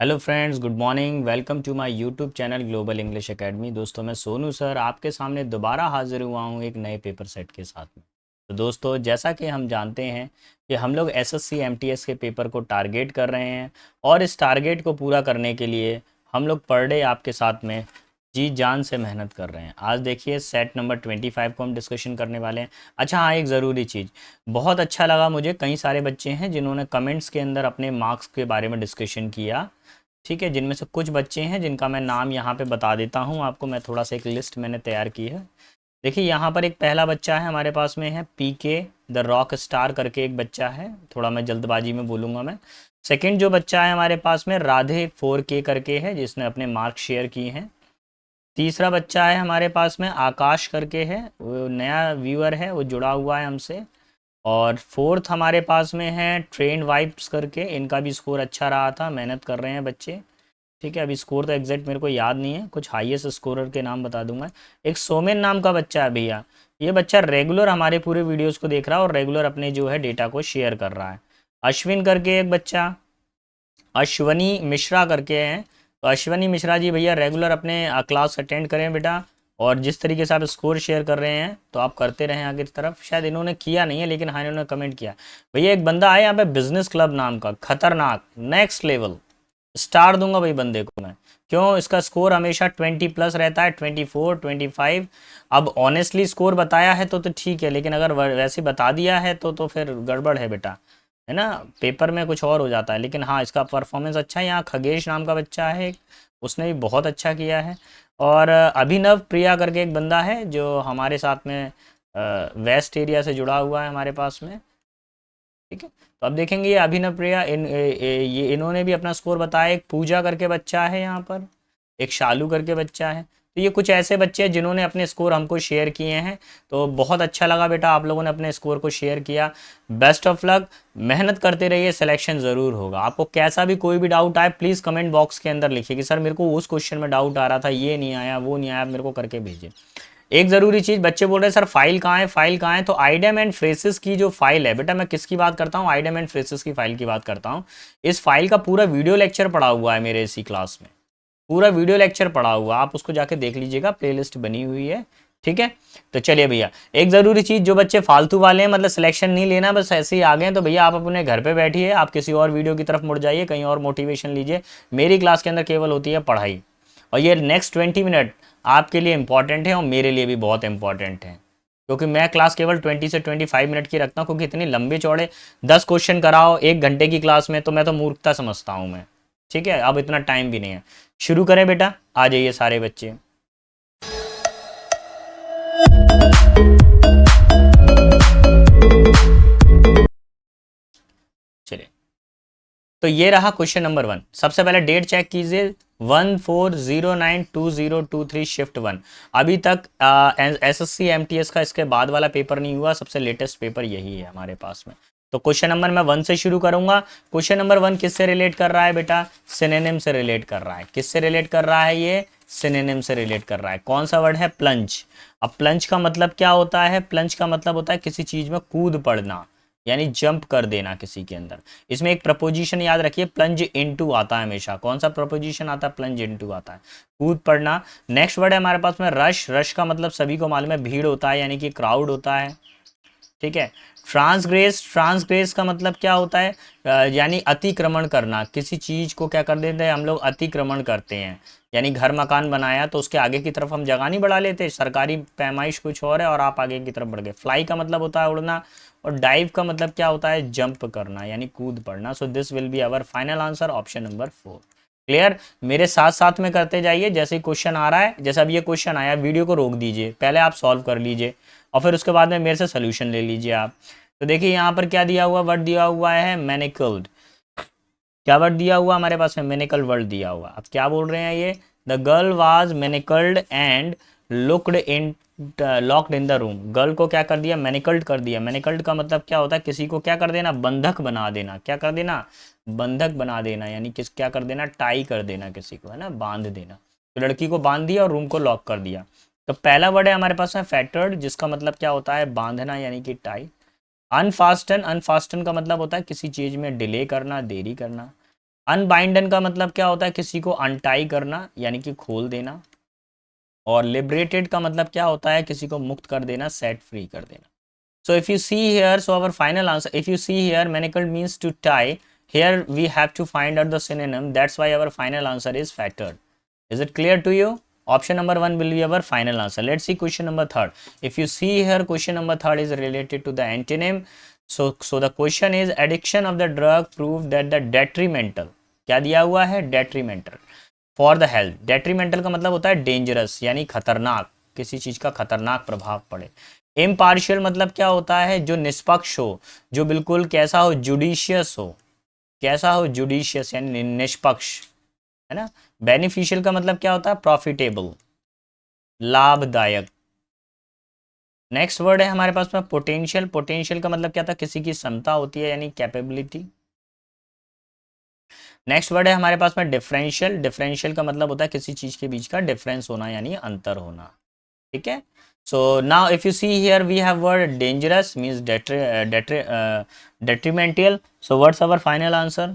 Hello friends, good morning. Welcome to my YouTube channel Global English Academy. दोस्तों, मैं Sonu sir आपके सामने दोबारा हाजिर हुआ हूँ एक नए पेपर सेट के साथ में। तो दोस्तों, जैसा कि हम जानते हैं कि हम लोग एसएससी एमटीएस के पेपर को टारगेट कर रहे हैं और इस टारगेट को पूरा करने के लिए हम लोग पर डे आपके साथ में जी जान से मेहनत कर रहे हैं। आज देखिए सेट नंबर 25 को हम डिस्कशन करने वाले हैं। अच्छा हाँ, एक ज़रूरी चीज़, बहुत अच्छा लगा मुझे, कई सारे बच्चे हैं जिन्होंने कमेंट्स के अंदर अपने मार्क्स के बारे में डिस्कशन किया। ठीक है, जिनमें से कुछ बच्चे हैं जिनका मैं नाम यहाँ पे बता देता हूँ आपको। मैं थोड़ा सा एक लिस्ट मैंने तैयार की है। देखिए यहाँ पर एक पहला बच्चा है हमारे पास में है पीके द रॉक स्टार करके एक बच्चा है, थोड़ा मैं जल्दबाजी में बोलूँगा मैं। सेकंड जो बच्चा है हमारे पास में राधे 4K करके है, जिसने अपने मार्क शेयर किए हैं। तीसरा बच्चा है हमारे पास में आकाश करके है, वो नया व्यूअर है, वो जुड़ा हुआ है हमसे। और फोर्थ हमारे पास में है ट्रेंड वाइब्स करके, इनका भी स्कोर अच्छा रहा था, मेहनत कर रहे हैं बच्चे। ठीक है, अभी स्कोर तो एग्जैक्ट मेरे को याद नहीं है, कुछ हाईएस्ट स्कोरर के नाम बता दूंगा। एक सोमेन नाम का बच्चा है भैया, ये बच्चा रेगुलर हमारे पूरे वीडियोस को देख रहा है और रेगुलर अपने जो है डेटा को शेयर कर रहा है। अश्विन करके एक बच्चा, अश्वनी मिश्रा करके हैं। तो अश्वनी मिश्रा जी भैया रेगुलर अपने क्लास अटेंड करें बेटा, और जिस तरीके से आप स्कोर शेयर कर रहे हैं तो आप करते रहें आगे की तरफ। शायद इन्होंने किया नहीं है लेकिन हाँ इन्होंने कमेंट किया। भैया एक बंदा है यहाँ पे बिजनेस क्लब नाम का, खतरनाक, नेक्स्ट लेवल, स्टार दूंगा भाई बंदे को मैं। क्यों? इसका स्कोर हमेशा 20+ रहता है, 24 25। अब ऑनेस्टली स्कोर बताया है तो ठीक है, लेकिन अगर वैसे बता दिया है तो फिर गड़बड़ है बेटा, है ना। पेपर में कुछ और हो जाता है, लेकिन हाँ इसका परफॉर्मेंस अच्छा है। यहाँ खगेश नाम का बच्चा है एक, उसने भी बहुत अच्छा किया है। और अभिनव प्रिया करके एक बंदा है जो हमारे साथ में वेस्ट एरिया से जुड़ा हुआ है हमारे पास में। ठीक है, तो अब देखेंगे ये अभिनव प्रिया ये इन्होंने भी अपना स्कोर बताया। एक पूजा करके बच्चा है यहाँ पर, एक शालू करके बच्चा है। तो ये कुछ ऐसे बच्चे हैं जिन्होंने अपने स्कोर हमको शेयर किए हैं। तो बहुत अच्छा लगा बेटा, आप लोगों ने अपने स्कोर को शेयर किया। बेस्ट ऑफ लक, मेहनत करते रहिए, सिलेक्शन ज़रूर होगा। आपको कैसा भी कोई भी डाउट आए प्लीज़ कमेंट बॉक्स के अंदर लिखिए कि सर मेरे को उस क्वेश्चन में डाउट आ रहा था, ये नहीं आया, वो नहीं आया, मेरे को करके भेजिए। एक ज़रूरी चीज़, बच्चे बोल रहे हैं सर फाइल कहाँ है, फाइल कहाँ है। तो आइडम एंड फ्रेसेस की जो फाइल है बेटा, मैं किसकी बात करता हूँ, आइडम एंड फ्रेसेस की फाइल की बात करता हूँ। इस फाइल का पूरा वीडियो लेक्चर पड़ा हुआ है मेरे इसी क्लास में, पूरा वीडियो लेक्चर पड़ा हुआ, आप उसको जाके देख लीजिएगा, प्लेलिस्ट बनी हुई है। ठीक है, तो चलिए भैया, एक ज़रूरी चीज़, जो बच्चे फालतू वाले हैं, मतलब सिलेक्शन नहीं लेना, बस ऐसे ही आ गए हैं, तो भैया आप अपने घर पे बैठिए, आप किसी और वीडियो की तरफ मुड़ जाइए, कहीं और मोटिवेशन लीजिए। मेरी क्लास के अंदर केवल होती है पढ़ाई, और ये नेक्स्ट 20 मिनट आपके लिए इंपॉर्टेंट है और मेरे लिए भी बहुत इंपॉर्टेंट है, क्योंकि मैं क्लास केवल 20 से 25 मिनट की रखता हूँ। क्योंकि इतनी लंबे चौड़े 10 क्वेश्चन कराओ 1 घंटे की क्लास में, तो मैं तो मूर्खता समझता हूँ मैं। ठीक है, अब इतना टाइम भी नहीं है। शुरू करें बेटा, आ जाइए सारे बच्चे। चलिए, तो ये रहा क्वेश्चन नंबर 1। सबसे पहले डेट चेक कीजिए, 14092023 शिफ्ट 1। अभी तक एसएससी एमटीएस का इसके बाद वाला पेपर नहीं हुआ, सबसे लेटेस्ट पेपर यही है हमारे पास में। तो क्वेश्चन नंबर मैं 1 से शुरू करूंगा। क्वेश्चन नंबर 1 किससे रिलेट कर रहा है बेटा, सिनोनिम से रिलेट कर रहा है। किससे रिलेट कर रहा है ये, सिनोनिम से रिलेट कर रहा है। कौन सा वर्ड है, प्लंज। अब प्लंज का मतलब क्या होता है, प्लंज का मतलब होता है किसी चीज में कूद पड़ना, यानी जंप कर देना किसी के अंदर। इसमें एक प्रपोजिशन याद रखिए, प्लंज इनटू आता है हमेशा। कौन सा प्रपोजिशन आता है, प्लंज इनटू आता है, कूद पड़ना। नेक्स्ट वर्ड है हमारे पास में रश। रश का मतलब सभी को मालूम है भीड़ होता है, यानी कि क्राउड होता है। ठीक है, ट्रांसग्रेस। ट्रांसग्रेस का मतलब क्या होता है, यानी अतिक्रमण करना। किसी चीज को क्या कर देते हैं हम लोग, अतिक्रमण करते हैं। यानी घर मकान बनाया तो उसके आगे की तरफ हम जगह नहीं बढ़ा लेते, सरकारी पैमाइश कुछ और है और आप आगे की तरफ बढ़ गए। फ्लाई का मतलब होता है उड़ना, और डाइव का मतलब क्या होता है, जंप करना, यानी कूद पड़ना। So this will be our final answer, option number 4। Clear, मेरे साथ साथ में करते जाइए। जैसे ही क्वेश्चन आ रहा है, जैसे अब ये क्वेश्चन आया, वीडियो को रोक दीजिए, पहले आप सॉल्व कर लीजिए और फिर उसके बाद में मेरे से सोल्यूशन ले लीजिए आप। तो देखिए यहाँ पर क्या दिया हुआ, वर्ड दिया हुआ है मैनिकल्ड। क्या वर्ड दिया हुआ हमारे पास में, मैनिकल वर्ड दिया हुआ। अब क्या बोल रहे हैं ये, the girl was manacled and looked in locked in the room. Girl को क्या कर दिया, मैनिकल्ड कर दिया। मैनिकल्ड का मतलब क्या होता है, किसी को क्या कर देना, बंधक बना देना। क्या कर देना, बंधक बना देना, यानी किस क्या कर देना, टाई कर देना किसी को, है ना, बांध देना। तो लड़की को बांध दिया और रूम को लॉक कर दिया। तो पहला वर्ड है हमारे पास में फैटर्ड, जिसका मतलब क्या होता है, बांधना, यानी कि टाई। अनफास्टन। अनफास्टन का मतलब होता है किसी चीज में डिले करना, देरी करना। अनबाइंडन का मतलब क्या होता है, किसी को अनटाई करना यानी कि खोल देना। और लिबरेटेड का मतलब क्या होता है, किसी को मुक्त कर देना, सेट फ्री कर देना। So if you see here, so our final answer, if you see here, manacled means to tie. Here we have to find out the synonym. That's why our final answer is fettered. Is it clear to you? Option number 1 will be our final answer. Let's see question number 3rd. If you see here, question number 3rd is related to the antonym. So the question is addiction of the drug proved that the detrimental. क्या दिया हुआ है? Detrimental for the health. Detrimental का मतलब होता है dangerous यानी खतरनाक, किसी चीज का खतरनाक प्रभाव पड़े। इम्पार्शियल मतलब क्या होता है, जो निष्पक्ष हो, जो बिल्कुल कैसा हो, जुडिशियस हो, कैसा हो, जुडिशियस यानी निष्पक्ष, है ना। बेनिफिशियल का मतलब क्या होता है, प्रॉफिटेबल, लाभदायक। नेक्स्ट वर्ड है हमारे पास में पोटेंशियल। पोटेंशियल का मतलब क्या था, किसी की क्षमता होती है यानी कैपेबिलिटी। नेक्स्ट वर्ड है हमारे पास में डिफरेंशियल। डिफरेंशियल का मतलब होता है किसी चीज के बीच का डिफरेंस होना यानी अंतर होना, ठीक है। So now if you see here we have word dangerous means detrimental. So what's our final answer?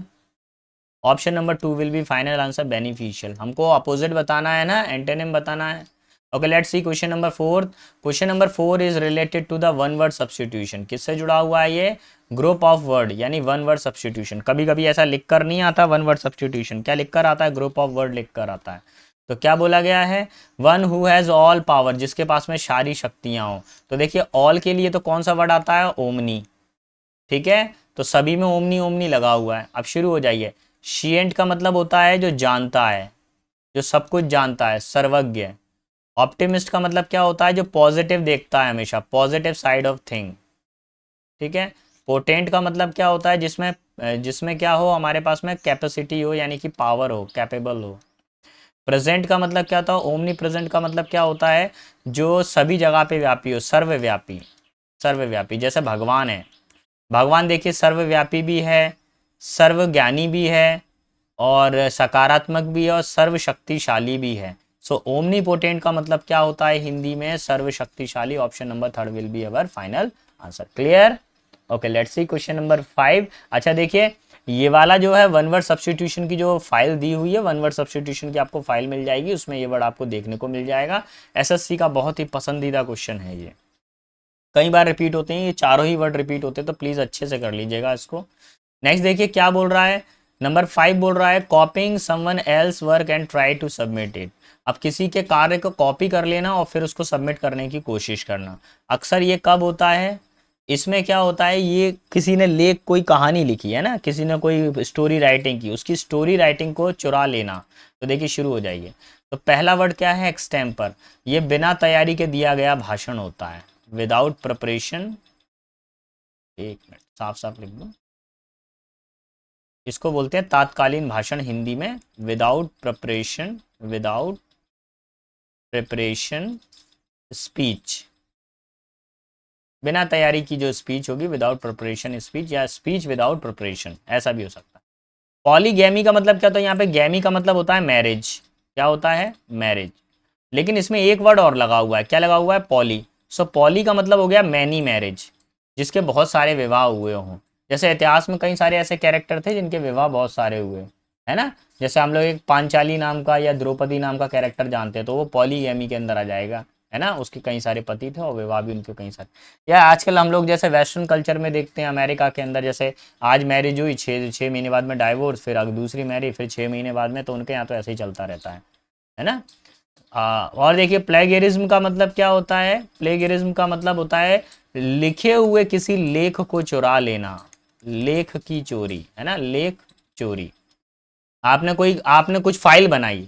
Option number 2 will be final answer, beneficial. हमको opposite बताना है ना, antonym बताना है। Okay, let's see question number 4. Question number 4 is related to the one word substitution. किससे जुड़ा हुआ है ये, ग्रुप ऑफ वर्ड यानी वन वर्ड सब्सटीट्यूशन। कभी कभी ऐसा लिख कर नहीं आता वन वर्ड सब्सटीट्यूशन, क्या लिख कर आता है, ग्रुप ऑफ वर्ड लिख कर आता है। तो क्या बोला गया है, one who has all power, जिसके पास में सारी शक्तियां हो। तो देखिए ऑल के लिए तो कौन सा वर्ड आता है, ओमनी, ठीक है। तो सभी में ओमनी ओमनी लगा हुआ है। अब शुरू हो जाइए। शिएंट का मतलब होता है जो जानता है, जो सब कुछ जानता है, सर्वज्ञ। ऑप्टिमिस्ट का मतलब क्या होता है, जो पॉजिटिव देखता है हमेशा, पॉजिटिव साइड ऑफ थिंग, ठीक है। पोटेंट का मतलब क्या होता है, जिसमें जिसमें क्या हो, हमारे पास में कैपेसिटी हो यानी कि पावर हो, कैपेबल हो। प्रेजेंट का मतलब क्या होता है, ओमनी प्रेजेंट का मतलब क्या होता है, जो सभी जगह पे व्यापी हो, सर्वव्यापी। सर्वव्यापी जैसे भगवान है, भगवान देखिए सर्वव्यापी भी है, सर्वज्ञानी भी है, और सकारात्मक भी है, और सर्वशक्तिशाली भी है। सो ओमनी पोटेंट का मतलब क्या होता है हिंदी में, सर्वशक्तिशाली। Option number 3rd will be our final answer. Clear? Okay, let's see question number 5। अच्छा देखिए, ये वाला जो है वन वर्ड सब्सटीट्यूशन की जो फाइल दी हुई है, वन वर्ड सब्सटीट्यूशन की आपको फाइल मिल जाएगी, उसमें ये वर्ड आपको देखने को मिल जाएगा। एसएससी का बहुत ही पसंदीदा क्वेश्चन है ये, कई बार रिपीट होते हैं, ये चारों ही वर्ड रिपीट होते हैं, तो प्लीज़ अच्छे से कर लीजिएगा इसको। नेक्स्ट देखिए क्या बोल रहा है, नंबर 5 बोल रहा है copying someone else work and try to submit it. अब किसी के कार्य को कॉपी कर लेना और फिर उसको सबमिट करने की कोशिश करना। अक्सर ये कब होता है, इसमें क्या होता है, ये किसी ने लेख, कोई कहानी लिखी है ना, किसी ने कोई स्टोरी राइटिंग की, उसकी स्टोरी राइटिंग को चुरा लेना। तो देखिए शुरू हो जाइए। तो पहला वर्ड क्या है, एक्सटेम्पर। ये बिना तैयारी के दिया गया भाषण होता है, विदाउट प्रिपरेशन। एक मिनट साफ साफ लिख दो, इसको बोलते हैं तात्कालीन भाषण हिंदी में, without preparation, without preparation speech. बिना तैयारी की जो स्पीच होगी, विदाउट प्रिपरेशन स्पीच, या स्पीच विदाउट प्रिपरेशन, ऐसा भी हो सकता है। पॉलीगैमी का मतलब क्या होता है, यहाँ पे गैमी का मतलब होता है मैरिज। क्या होता है, मैरिज। लेकिन इसमें एक वर्ड और लगा हुआ है, क्या लगा हुआ है, पॉली। सो पॉली का मतलब हो गया मैनी मैरिज, जिसके बहुत सारे विवाह हुए हों। जैसे इतिहास में कई सारे ऐसे कैरेक्टर थे जिनके विवाह बहुत सारे हुए, है ना। जैसे हम लोग एक पांचाली नाम का या द्रौपदी नाम का कैरेक्टर जानते हैं, तो वो पॉलीगैमी के अंदर आ जाएगा, है ना। उसके कई सारे पति थे और विवाह भी उनके कई सारे। या आजकल हम लोग जैसे वेस्टर्न कल्चर में देखते हैं, अमेरिका के अंदर जैसे आज मैरिज हुई, 6 महीने बाद में डाइवोर्स, फिर दूसरी मैरिज, फिर 6 महीने बाद में, तो उनके यहाँ तो ऐसे ही चलता रहता है ना। और देखिए प्लेगरिज्म का मतलब क्या होता है, प्लेगरिज्म का मतलब होता है लिखे हुए किसी लेख को चुरा लेना, लेख की चोरी, है ना, लेख चोरी। आपने कुछ फाइल बनाई,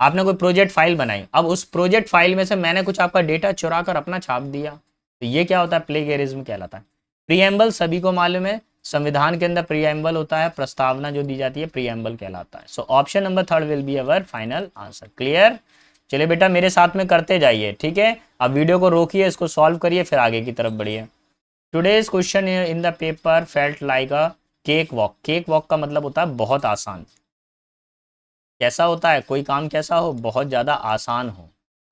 आपने कोई प्रोजेक्ट फाइल बनाई, अब उस प्रोजेक्ट फाइल में से मैंने कुछ आपका डेटा चुरा कर अपना छाप दिया, तो ये क्या होता है, प्लेगरिज्म कहलाता है। प्रीएम्बल सभी को मालूम है, संविधान के अंदर प्रीएम्बल होता है, प्रस्तावना जो दी जाती है, प्रीएम्बल कहलाता है। So option number 3rd will be our final answer. Clear? चलिए बेटा मेरे साथ में करते जाइए, ठीक है। अब वीडियो को रोकिए, इसको सॉल्व करिए, फिर आगे की तरफ बढ़िए। Today's question in the paper felt like a cake walk. Cake walk का मतलब होता है बहुत आसान। कैसा होता है, कोई काम कैसा हो, बहुत ज़्यादा आसान हो।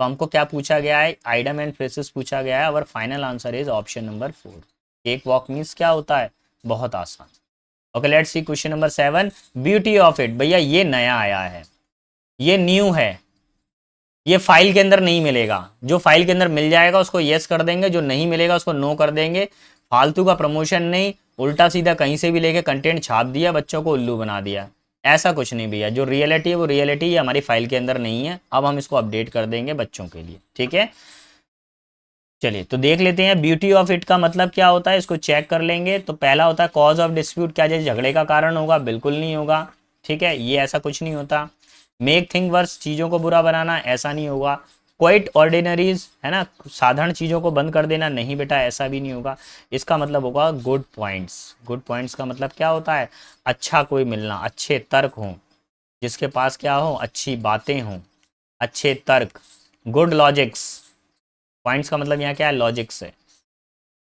तो हमको क्या पूछा गया है, आइडम एंड फ्रेसेस पूछा गया है। और final answer is option number 4। Cake walk means क्या होता है, बहुत आसान। Okay let's see question number 7, beauty of it. भैया ये नया आया है, ये न्यू है, ये फाइल के अंदर नहीं मिलेगा। जो फाइल के अंदर मिल जाएगा उसको यस कर देंगे, जो नहीं मिलेगा उसको नो कर देंगे। फालतू का प्रमोशन नहीं, उल्टा सीधा कहीं से भी लेके कंटेंट छाप दिया, बच्चों को उल्लू बना दिया, ऐसा कुछ नहीं भैया। जो रियलिटी है वो रियलिटी है, हमारी फाइल के अंदर नहीं है। अब हम इसको अपडेट कर देंगे बच्चों के लिए, ठीक है। चलिए तो देख लेते हैं ब्यूटी ऑफ इट का मतलब क्या होता है, इसको चेक कर लेंगे। तो पहला होता है कॉज ऑफ डिस्प्यूट, क्या जैसे झगड़े का कारण होगा, बिल्कुल नहीं होगा, ठीक है, ये ऐसा कुछ नहीं होता। मेक थिंग वर्स, चीज़ों को बुरा बनाना, ऐसा नहीं होगा। क्वाइट ऑर्डिनरीज है ना, साधारण चीज़ों को बंद कर देना, नहीं बेटा ऐसा भी नहीं होगा। इसका मतलब होगा गुड पॉइंट्स। गुड पॉइंट्स का मतलब क्या होता है, अच्छा कोई मिलना, अच्छे तर्क हों, जिसके पास क्या हो, अच्छी बातें हों, अच्छे तर्क, गुड लॉजिक्स। पॉइंट्स का मतलब यहाँ क्या है, लॉजिक्स है।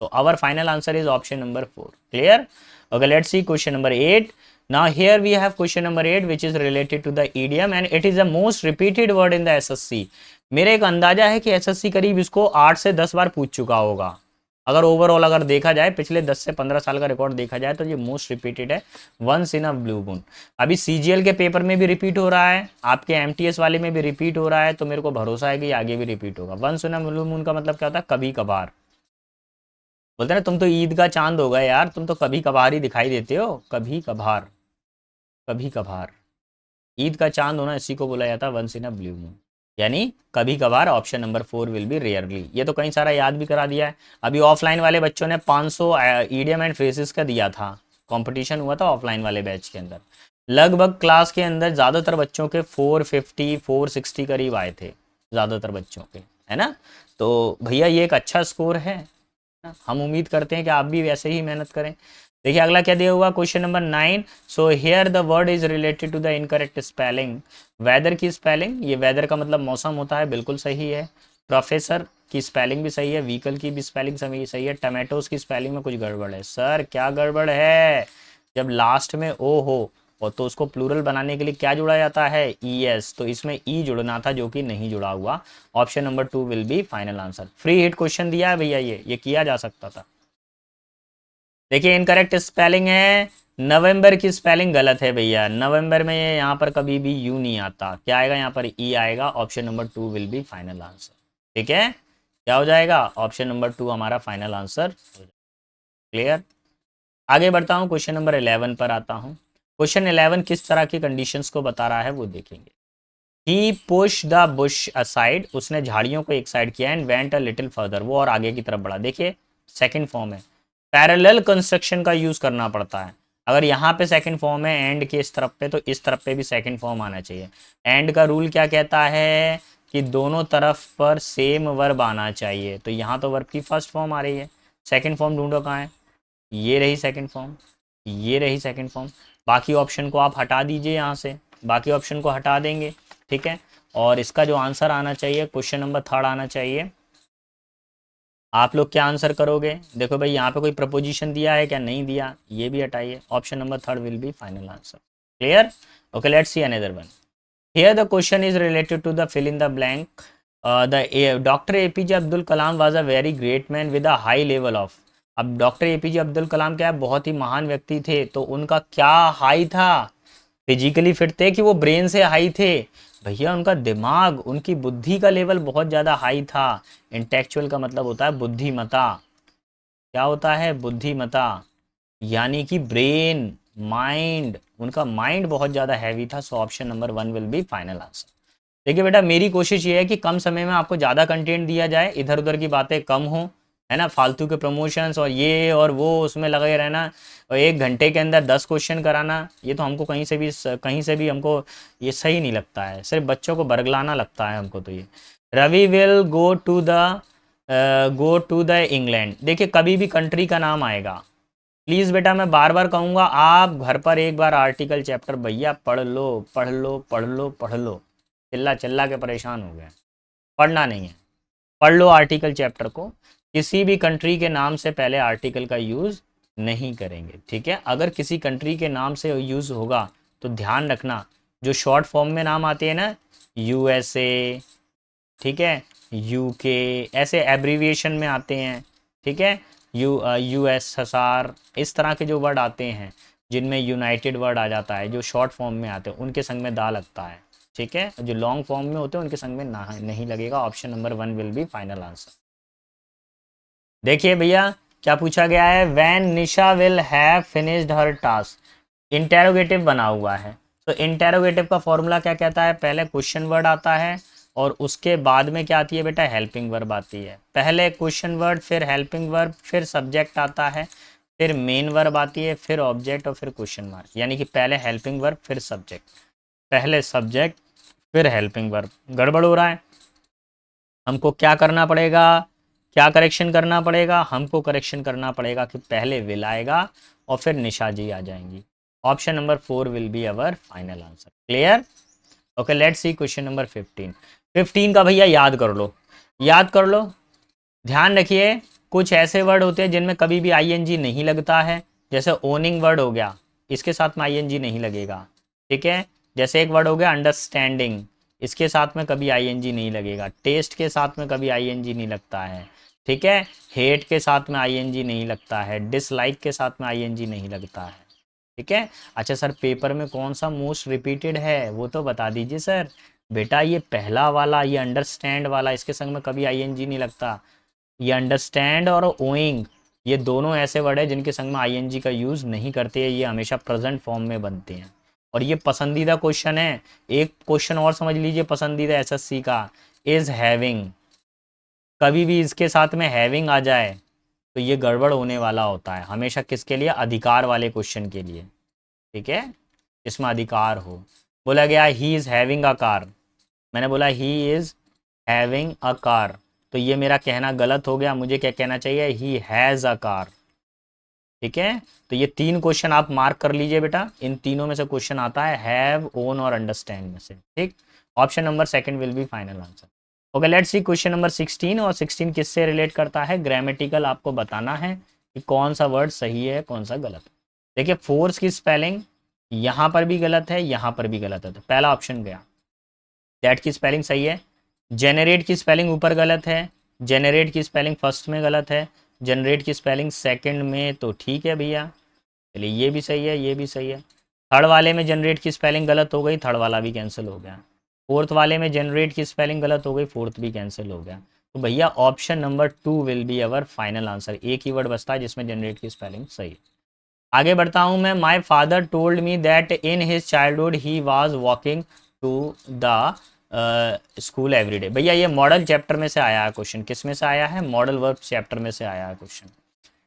तो our final answer is option number 4। Clear. Okay let's see question number 8। Now here we have question number 8 which is related to the idiom and it is the most repeated word in the SSC। मेरे एक अंदाजा है कि SSC करीब इसको 8 से 10 बार पूछ चुका होगा। अगर ओवरऑल अगर देखा जाए पिछले 10 से 15 साल का रिकॉर्ड देखा जाए तो ये मोस्ट रिपीटेड है, once in a blue moon. अभी CGL के पेपर में भी रिपीट हो रहा है, आपके MTS वाले में भी रिपीट हो रहा है, तो मेरे को भरोसा है कि आगे भी रिपीट होगा। Once in a blue moon का मतलब क्या होता है, कभी कभार। बोलते हैं ना तुम तो ईद का चांद हो गए यार, तुम तो कभी कभार ही दिखाई देते हो, कभी कभार, कभी कभार। ईद का चांद होना इसी को बोला जाता है once in a blue moon, यानी कभी कभार। Option number 4 will be rarely. ये तो कई सारा याद भी करा दिया है। अभी ऑफलाइन वाले बच्चों ने 500 ईडियम एंड फ्रेजेस का दिया था, कंपटीशन हुआ था ऑफलाइन वाले बैच के अंदर। लगभग क्लास के अंदर ज़्यादातर बच्चों के 450 460 करीब आए थे, ज़्यादातर बच्चों के, है ना। तो भैया ये एक अच्छा स्कोर है, हम उम्मीद करते हैं कि आप भी वैसे ही मेहनत करें। देखिए अगला क्या दिया हुआ, question number 9। So here the word is related to the incorrect spelling. Weather की स्पेलिंग, ये वेदर का मतलब मौसम होता है, बिल्कुल सही है। प्रोफेसर की स्पेलिंग भी सही है, व्हीकल की भी स्पेलिंग सही है। टमाटोज की स्पेलिंग में कुछ गड़बड़ है। सर क्या गड़बड़ है, जब लास्ट में ओ हो और तो उसको प्लूरल बनाने के लिए क्या जुड़ा जाता है, ई एस, तो इसमें ई जुड़ना था जो कि नहीं जुड़ा हुआ। Option number 2 will be final answer. Free hit question दिया है भैया, ये किया जा सकता था। देखिए इनकरेक्ट स्पेलिंग है, नवंबर की स्पेलिंग गलत है भैया। नवंबर में यहाँ पर कभी भी यू नहीं आता, क्या आएगा यहाँ पर, ई आएगा। Option number 2 will be final answer, ठीक है। क्या हो जाएगा, ऑप्शन नंबर 2 हमारा फाइनल आंसर। क्लियर। आगे बढ़ता हूँ, क्वेश्चन नंबर 11 पर आता हूँ। क्वेश्चन 11 किस तरह की कंडीशंस को बता रहा है वो देखेंगे। ही पुश द बुश असाइड, उसने झाड़ियों को एक साइड किया, and went a little further, वो और आगे की तरफ बढ़ा। देखिए सेकंड फॉर्म है, पैरेलल कंस्ट्रक्शन का यूज करना पड़ता है। अगर यहाँ पे सेकंड फॉर्म है एंड के इस तरफ पे, तो इस तरफ पे भी सेकंड फॉर्म आना चाहिए। एंड का रूल क्या कहता है कि दोनों तरफ पर सेम वर्ब आना चाहिए, तो यहाँ तो वर्ब की फर्स्ट फॉर्म आ रही है। सेकंड फॉर्म ढूंढो कहाँ है, ये रही सेकंड फॉर्म, ये रही सेकंड फॉर्म। बाकी ऑप्शन को आप हटा दीजिए यहाँ से, बाकी ऑप्शन को हटा देंगे, ठीक है। और इसका जो आंसर आना चाहिए, क्वेश्चन नंबर 3 आना चाहिए। आप लोग क्या आंसर करोगे, देखो भाई यहाँ पे कोई प्रपोजिशन दिया है क्या, नहीं दिया, ये भी हटाइए। Option number 3 will be final answer. Clear. Okay let's see another one. Here the question is related to the fill in the blank. The doctor APJ Abdul Kalam was a very great man with a high level of. अब doctor APJ Abdul Kalam क्या है, बहुत ही महान व्यक्ति थे, तो उनका क्या हाई था, फिजिकली फिट थे कि वो ब्रेन से हाई थे। भैया उनका दिमाग, उनकी बुद्धि का लेवल बहुत ज़्यादा हाई था। इंटेलेक्चुअल का मतलब होता है बुद्धिमता। क्या होता है, बुद्धिमता, यानी कि ब्रेन, माइंड, उनका माइंड बहुत ज़्यादा हैवी था। So option number 1 will be final answer. देखिए बेटा मेरी कोशिश ये है कि कम समय में आपको ज़्यादा कंटेंट दिया जाए, इधर उधर की बातें कम हो, है ना, फालतू के प्रमोशंस और ये और वो उसमें लगे रहना, और 1 घंटे के अंदर 10 क्वेश्चन कराना, ये तो हमको कहीं से भी हमको ये सही नहीं लगता है, सिर्फ बच्चों को बरगलाना लगता है हमको। तो ये Ravi will go to the England, देखिए कभी भी कंट्री का नाम आएगा, प्लीज़ बेटा मैं बार बार कहूँगा, आप घर पर एक बार आर्टिकल चैप्टर भैया पढ़ लो, पढ़ लो, पढ़ लो, पढ़ लो। चिल्ला चिल्ला के परेशान हो गए, पढ़ना नहीं है, पढ़ लो आर्टिकल चैप्टर को। किसी भी कंट्री के नाम से पहले आर्टिकल का यूज़ नहीं करेंगे, ठीक है। अगर किसी कंट्री के नाम से यूज़ होगा तो ध्यान रखना, जो शॉर्ट फॉर्म में नाम आते हैं ना, USA, ठीक है, UK, ऐसे एब्रीविएशन में आते हैं, ठीक है, US SR, इस तरह के जो वर्ड आते हैं, जिनमें यूनाइटेड वर्ड आ जाता है, जो शॉर्ट फॉर्म में आते हैं उनके संग में दा लगता है, ठीक है। जो लॉन्ग फॉर्म में होते हैं उनके संग में ना नहीं लगेगा। Option number 1 will be final answer. देखिए भैया क्या पूछा गया है, when Nisha will have finished her task, interrogative बना हुआ है। तो इंटेरोगेटिव का फॉर्मूला क्या कहता है, पहले क्वेश्चन वर्ड आता है और उसके बाद में क्या आती है बेटा, हेल्पिंग वर्ब आती है। पहले क्वेश्चन वर्ड, फिर हेल्पिंग वर्ब, फिर सब्जेक्ट आता है, फिर मेन वर्ब आती है, फिर ऑब्जेक्ट और फिर क्वेश्चन मार्क। यानी कि पहले हेल्पिंग वर्ब फिर सब्जेक्ट, पहले सब्जेक्ट फिर हेल्पिंग वर्ब। गड़बड़ हो रहा है, हमको क्या करना पड़ेगा, क्या करेक्शन करना पड़ेगा, हमको करेक्शन करना पड़ेगा कि पहले विल आएगा और फिर निशा जी आ जाएंगी। Option number 4 will be our final answer. Clear? Okay, let's see question number 15। 15 का भैया याद कर लो, याद कर लो। ध्यान रखिए, कुछ ऐसे वर्ड होते हैं जिनमें कभी भी आईएनजी नहीं लगता है। जैसे ओनिंग वर्ड हो गया, इसके साथ में आईएनजी नहीं लगेगा, ठीक है। जैसे एक वर्ड हो गया अंडरस्टैंडिंग, इसके साथ में कभी आईएनजी नहीं लगेगा। टेस्ट के साथ में कभी आईएनजी नहीं लगता है, ठीक है। हेट के साथ में आईएनजी नहीं लगता है, डिसलाइक के साथ में आईएनजी नहीं लगता है, ठीक है। अच्छा सर, पेपर में कौन सा मोस्ट रिपीटेड है वो तो बता दीजिए सर। बेटा ये पहला वाला, ये अंडरस्टैंड वाला, इसके संग में कभी आईएनजी नहीं लगता। ये अंडरस्टैंड और ओइंग, ये दोनों ऐसे वर्ड है जिनके संग में आईएनजी का यूज़ नहीं करते हैं, ये हमेशा प्रेजेंट फॉर्म में बनते हैं। और ये पसंदीदा क्वेश्चन है। एक क्वेश्चन और समझ लीजिए पसंदीदा एसएससी का, इज हैविंग। कभी भी इसके साथ में हैविंग आ जाए तो ये गड़बड़ होने वाला होता है। हमेशा किसके लिए, अधिकार वाले क्वेश्चन के लिए, ठीक है, इसमें अधिकार हो। बोला गया he is having a car, मैंने बोला he is having a car, तो ये मेरा कहना गलत हो गया। मुझे क्या कहना चाहिए, ही हैज़ अ कार, ठीक है। तो ये 3 क्वेश्चन आप मार्क कर लीजिए बेटा, इन तीनों में से क्वेश्चन आता है हैव, ओन और अंडरस्टैंड में से, ठीक। Option number 2 will be final answer. Okay, let's see question number 16। और 16 किससे रिलेट करता है, ग्रामेटिकल आपको बताना है कि कौन सा वर्ड सही है कौन सा गलत है। देखिए फोर्स की स्पेलिंग यहाँ पर भी गलत है, यहाँ पर भी गलत है, तो पहला ऑप्शन गया। दैट की स्पेलिंग सही है। जेनरेट की स्पेलिंग ऊपर गलत है, जेनरेट की स्पेलिंग फर्स्ट में गलत है, जनरेट की स्पेलिंग सेकंड में तो ठीक है भैया। चलिए ये भी सही है, ये भी सही है। थर्ड वाले में जनरेट की स्पेलिंग गलत हो गई, थर्ड वाला भी कैंसिल हो गया। फोर्थ वाले में जनरेट की स्पेलिंग गलत हो गई, फोर्थ भी कैंसिल हो गया। तो भैया option number 2 will be our final answer. एक ही वर्ड बचता है जिसमें जनरेट की स्पेलिंग सही है। आगे बढ़ता हूँ मैं। My father told me that in his childhood he was walking to the school everyday. भैया ये मॉडल चैप्टर में से आया है क्वेश्चन। किस में से आया है, मॉडल वर्ब चैप्टर में से आया है क्वेश्चन।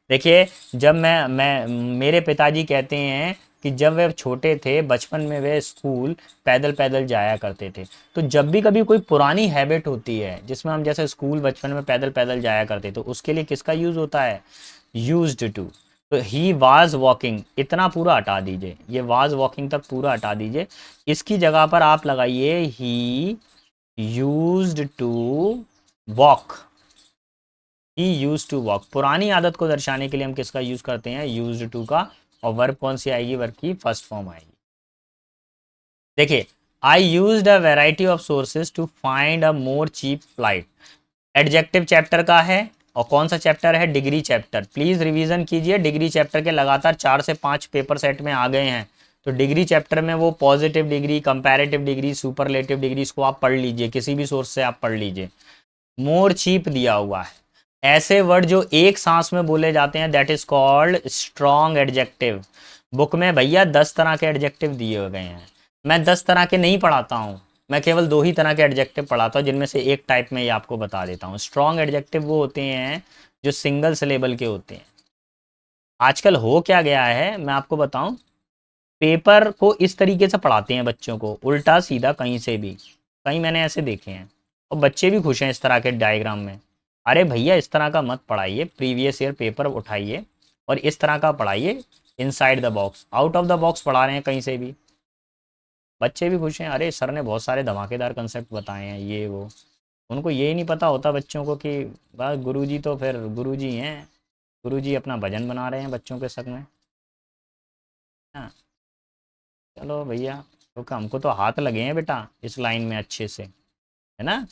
देखिए जब मैं मेरे पिताजी कहते हैं कि जब वे छोटे थे बचपन में वे स्कूल पैदल पैदल जाया करते थे। तो जब भी कभी कोई पुरानी हैबिट होती है जिसमें हम जैसे स्कूल बचपन में पैदल पैदल जाया करते, तो उसके लिए किसका यूज़ होता है, यूज्ड टू। तो ही वाज वॉकिंग, इतना पूरा हटा दीजिए, ये वाज वॉकिंग तक पूरा हटा दीजिए। इसकी जगह पर आप लगाइए he used to walk. He use to walk, पुरानी आदत को दर्शाने के लिए हम किसका यूज करते हैं, यूज्ड टू का। और वर्ब कौन सी आएगी, वर्ब की फर्स्ट फॉर्म आएगी। देखिए I used a variety of sources to find a more cheap flight. Adjective chapter का है। और कौन सा चैप्टर है, डिग्री चैप्टर। प्लीज रिवीजन कीजिए, डिग्री चैप्टर के लगातार 4 से 5 पेपर सेट में आ गए हैं। तो डिग्री चैप्टर में वो positive degree, comparative degree, superlative degree, इसको आप पढ़ लीजिए, किसी भी सोर्स से आप पढ़ लीजिए। मोर चीप दिया हुआ है। ऐसे वर्ड जो एक सांस में बोले जाते हैं that is called strong adjective. Book में भैया 10 तरह के एडजेक्टिव दिए गए हैं। मैं 10 तरह के नहीं पढ़ाता हूँ, मैं केवल 2 ही तरह के एडजेक्टिव पढ़ाता हूँ, जिनमें से एक टाइप में ये आपको बता देता हूँ। स्ट्रॉन्ग एडजेक्टिव वो होते हैं जो सिंगल सिलेबल के होते हैं। आजकल हो क्या गया है मैं आपको बताऊं, पेपर को इस तरीके से पढ़ाते हैं बच्चों को, उल्टा सीधा कहीं से भी। कहीं मैंने ऐसे देखे हैं और बच्चे भी खुश हैं इस तरह के डायग्राम में। अरे भैया इस तरह का मत पढ़ाइए, प्रीवियस ईयर पेपर उठाइए और इस तरह का पढ़ाइए, inside the box, out of the box पढ़ा रहे हैं कहीं से भी। बच्चे भी खुश हैं, अरे सर ने बहुत सारे धमाकेदार कंसेप्ट बताए हैं ये वो। उनको ये नहीं पता होता बच्चों को कि बस गुरुजी तो फिर गुरुजी हैं, गुरुजी अपना भजन बना रहे हैं बच्चों के संग में। हाँ, चलो भैया, क्योंकि हमको तो हाथ लगे हैं बेटा इस लाइन में अच्छे से, है ना।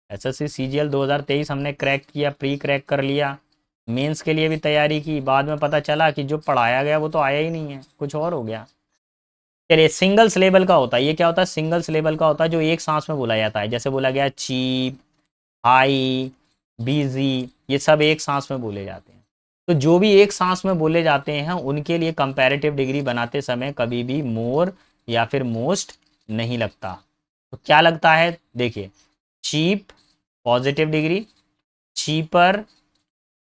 एसएससी सीजीएल 2023 हमने क्रैक किया, प्री क्रैक कर लिया, मेंस के लिए भी तैयारी की, बाद में पता चला कि जो पढ़ाया गया वो तो आया ही नहीं है, कुछ और हो गया। चलिए, सिंगल सिलेबल का होता है, ये क्या होता है, सिंगल सिलेबल का होता है जो एक सांस में बोला जाता है, जैसे बोला गया चीप, हाई, बिजी, ये सब एक सांस में बोले जाते हैं। तो जो भी एक सांस में बोले जाते हैं उनके लिए कंपैरेटिव डिग्री बनाते समय कभी भी मोर या फिर मोस्ट नहीं लगता। तो क्या लगता है, देखिए, cheap positive degree, cheaper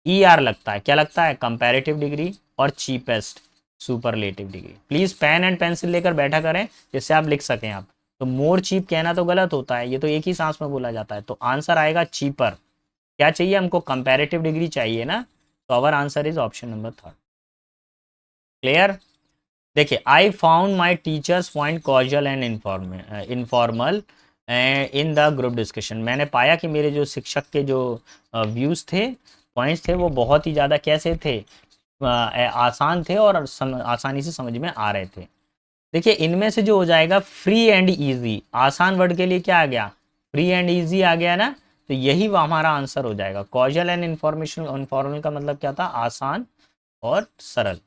E R लगता है, क्या लगता है, कंपैरेटिव डिग्री, और cheapest superlative degree. Please pen and pencil लेकर बैठा करें जिससे आप लिख सकें आप। तो मोर चीप कहना तो गलत होता है, ये तो एक ही सांस में बोला जाता है, तो आंसर आएगा चीपर। क्या चाहिए हमको, कंपैरेटिव डिग्री चाहिए ना, तो our answer is option number third. Clear. देखिए, I found my teachers point casual and informal in the group discussion. मैंने पाया कि मेरे जो शिक्षक के जो व्यूज़ थे, पॉइंट्स थे, वो बहुत ही ज़्यादा कैसे थे, आसान थे और आसानी से समझ में आ रहे थे। देखिए, इनमें से जो हो जाएगा फ्री एंड इजी, आसान वर्ड के लिए क्या आ गया, फ्री एंड इजी आ गया ना, तो यही वो हमारा आंसर हो जाएगा। कॉजुअल एंड इन्फॉर्मेशन इनफॉर्मल का मतलब क्या था, आसान और सरल।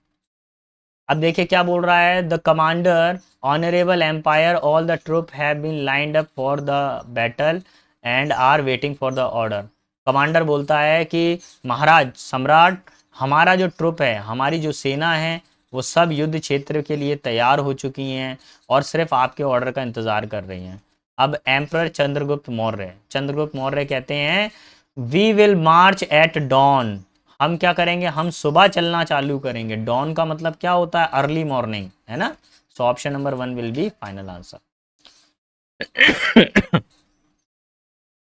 अब देखिए क्या बोल रहा है, the commander honourable emperor all the troop have been lined up for the battle and are waiting for the order. Commander बोलता है कि महाराज सम्राट, हमारा जो ट्रुप है, हमारी जो सेना है, वो सब युद्ध क्षेत्र के लिए तैयार हो चुकी हैं और सिर्फ आपके ऑर्डर का इंतजार कर रही हैं। अब एम्परर चंद्रगुप्त मौर्य कहते हैं, we will march at dawn. हम क्या करेंगे, हम सुबह चलना चालू करेंगे। डॉन का मतलब क्या होता है, अर्ली मॉर्निंग, है ना। So option number one will be final answer.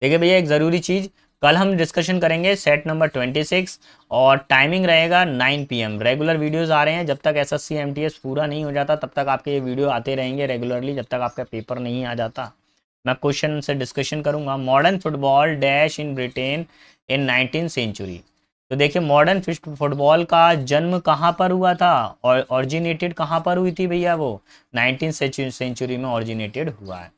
देखिए भैया, एक ज़रूरी चीज़, कल हम डिस्कशन करेंगे सेट नंबर 26 और टाइमिंग रहेगा 9 PM। रेगुलर वीडियोस आ रहे हैं, जब तक एसएससी एमटीएस पूरा नहीं हो जाता तब तक आपके ये वीडियो आते रहेंगे रेगुलरली, जब तक आपका पेपर नहीं आ जाता। मैं क्वेश्चन से डिस्कशन करूंगा। Modern football dash in Britain in 19th century। तो देखिए, मॉडर्न फुटबॉल का जन्म कहाँ पर हुआ था, और ऑरिजिनेटेड कहाँ पर हुई थी भैया, वो 19th century में ऑरिजिनेटेड हुआ है।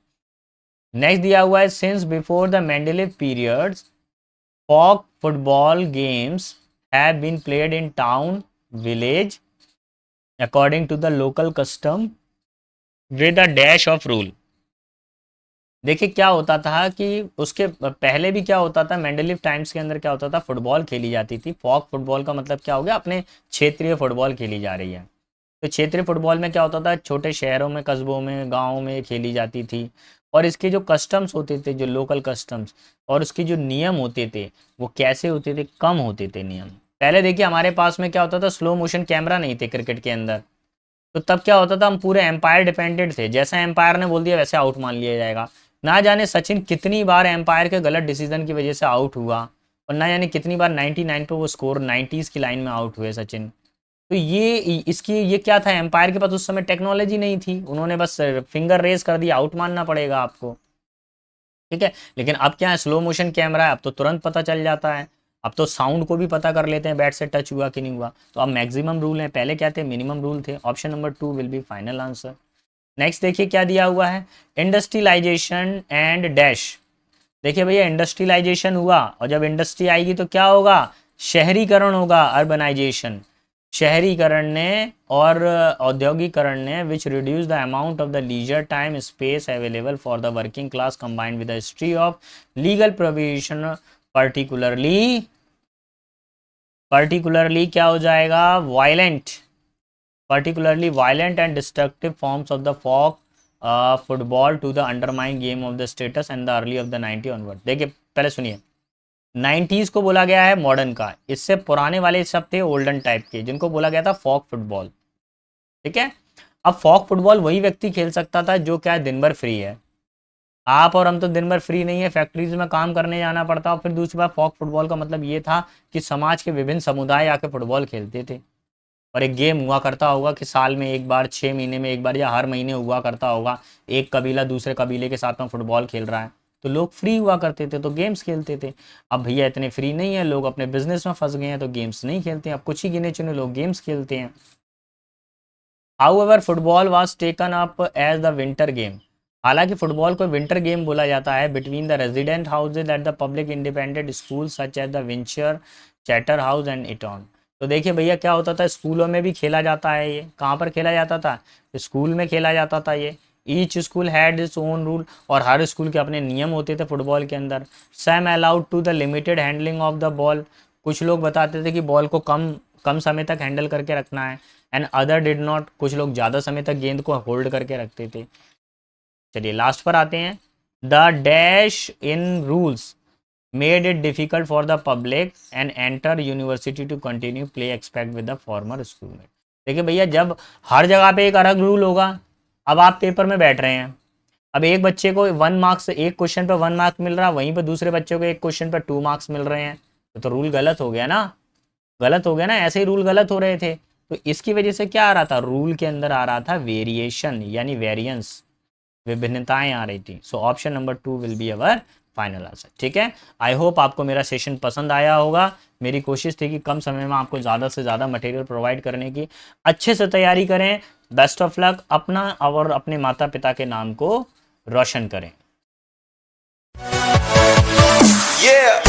नेक्स्ट दिया हुआ है, since before the Mendeleev periods folk football games have been played in town, village, according to the local custom with a dash of rule। देखिए क्या होता था कि उसके पहले भी क्या होता था, मेंडेलिव टाइम्स के अंदर क्या होता था, फुटबॉल खेली जाती थी। फॉक फुटबॉल का मतलब क्या हो गया, अपने क्षेत्रीय फुटबॉल खेली जा रही है। तो क्षेत्रीय फुटबॉल में क्या होता था, छोटे शहरों में, कस्बों में, गाँव में खेली जाती थी। और इसके जो कस्टम्स होते थे, जो लोकल कस्टम्स, और उसके जो नियम होते थे, वो कैसे होते थे, कम होते थे नियम। पहले देखिए, हमारे पास में क्या होता था, स्लो मोशन कैमरा नहीं थे क्रिकेट के अंदर। तो तब क्या होता था, हम पूरे एम्पायर डिपेंडेंट थे, जैसा एम्पायर ने बोल दिया वैसे आउट मान लिया जाएगा। ना जाने सचिन कितनी बार एम्पायर के गलत डिसीजन की वजह से आउट हुआ, और ना जाने कितनी बार 99 पे वो स्कोर 90s की लाइन में आउट हुए सचिन। तो ये इसकी ये क्या था, एम्पायर के पास उस समय टेक्नोलॉजी नहीं थी, उन्होंने बस फिंगर रेज कर दिया, आउट मानना पड़ेगा आपको। ठीक है, लेकिन अब क्या है, स्लो मोशन कैमरा है, अब तो तुरंत पता चल जाता है। अब तो साउंड को भी पता कर लेते हैं, बैट से टच हुआ कि नहीं हुआ। तो अब मैक्सिमम रूल है, पहले क्या थे, मिनिमम रूल थे। Option number two will be final answer. Next देखिए क्या दिया हुआ है, इंडस्ट्रियलाइजेशन एंड डैश। देखिए भैया, इंडस्ट्रियलाइजेशन हुआ, और जब इंडस्ट्री आएगी तो क्या होगा, शहरीकरण होगा, अर्बनाइजेशन। शहरीकरण ने और औद्योगिकरण ने which reduce the amount of the leisure time space available for the working class combined with the history of legal provision. Particularly particularly क्या हो जाएगा, violent, particularly violent and destructive forms of the folk football to the undermine game of the status and the early of the 90 onward। देखिए पहले सुनिए, 90s को बोला गया है मॉडर्न का, इससे पुराने वाले सब थे ओल्डन टाइप के, जिनको बोला गया था फॉक फुटबॉल। ठीक है, अब फॉक फुटबॉल वही व्यक्ति खेल सकता था जो क्या दिन भर फ्री है। आप और हम तो दिन भर फ्री नहीं है, फैक्ट्रीज में काम करने जाना पड़ता। और फिर दूसरी बात, फॉक फुटबॉल का मतलब ये था कि समाज के विभिन्न समुदाय आके फुटबॉल खेलते थे। और एक गेम हुआ करता होगा कि साल में एक बार, 6 महीने में एक बार, या हर महीने हुआ करता होगा, एक कबीला दूसरे कबीले के साथ में फुटबॉल खेल रहा है, तो लोग फ्री हुआ करते थे तो गेम्स खेलते थे। अब भैया इतने फ्री नहीं है, लोग अपने बिजनेस में फंस गए हैं तो गेम्स नहीं खेलते हैं, अब कुछ ही गिने चुने लोग गेम्स खेलते हैं। However football was taken up as the winter game. हालांकि फुटबॉल को विंटर गेम बोला जाता है between the resident houses at the public independent school such as the Winchester house and Eton. तो देखिए भैया क्या होता था, स्कूलों में भी खेला जाता है। ये कहाँ पर खेला जाता था? स्कूल में खेला जाता था ये। Each school had its own rule, और हर स्कूल के अपने नियम होते थे फुटबॉल के अंदर। Some allowed to the limited handling of the ball, कुछ लोग बताते थे कि बॉल को कम कम समय तक हैंडल करके रखना है। एंड अदर डिड नॉट, कुछ लोग ज़्यादा समय तक गेंद को होल्ड करके रखते थे। चलिए लास्ट पर आते हैं। The dash in rules made it difficult for the public and enter university to continue play expect with the former schoolmate. देखिए भैया, जब हर जगह पे एक अलग रूल होगा, अब आप पेपर में बैठ रहे हैं, अब एक बच्चे को 1 मार्क्स, एक क्वेश्चन पे 1 मार्क मिल रहा है, वहीं पे दूसरे बच्चे को एक क्वेश्चन पे 2 मार्क्स मिल रहे हैं, तो रूल गलत हो गया ना। गलत हो गया ना, ऐसे ही रूल गलत हो रहे थे। तो इसकी वजह से क्या आ रहा था, रूल के अंदर आ रहा था वेरिएशन यानी वेरिएंस, विभिन्नताएं आ रही थी। So option number 2 will be our final answer. ठीक है, आई होप आपको मेरा सेशन पसंद आया होगा। मेरी कोशिश थी कि कम समय में आपको ज़्यादा से ज़्यादा मटेरियल प्रोवाइड करने की। अच्छे से तैयारी करें। Best of luck. अपना और अपने माता पिता के नाम को रोशन करें। Yeah.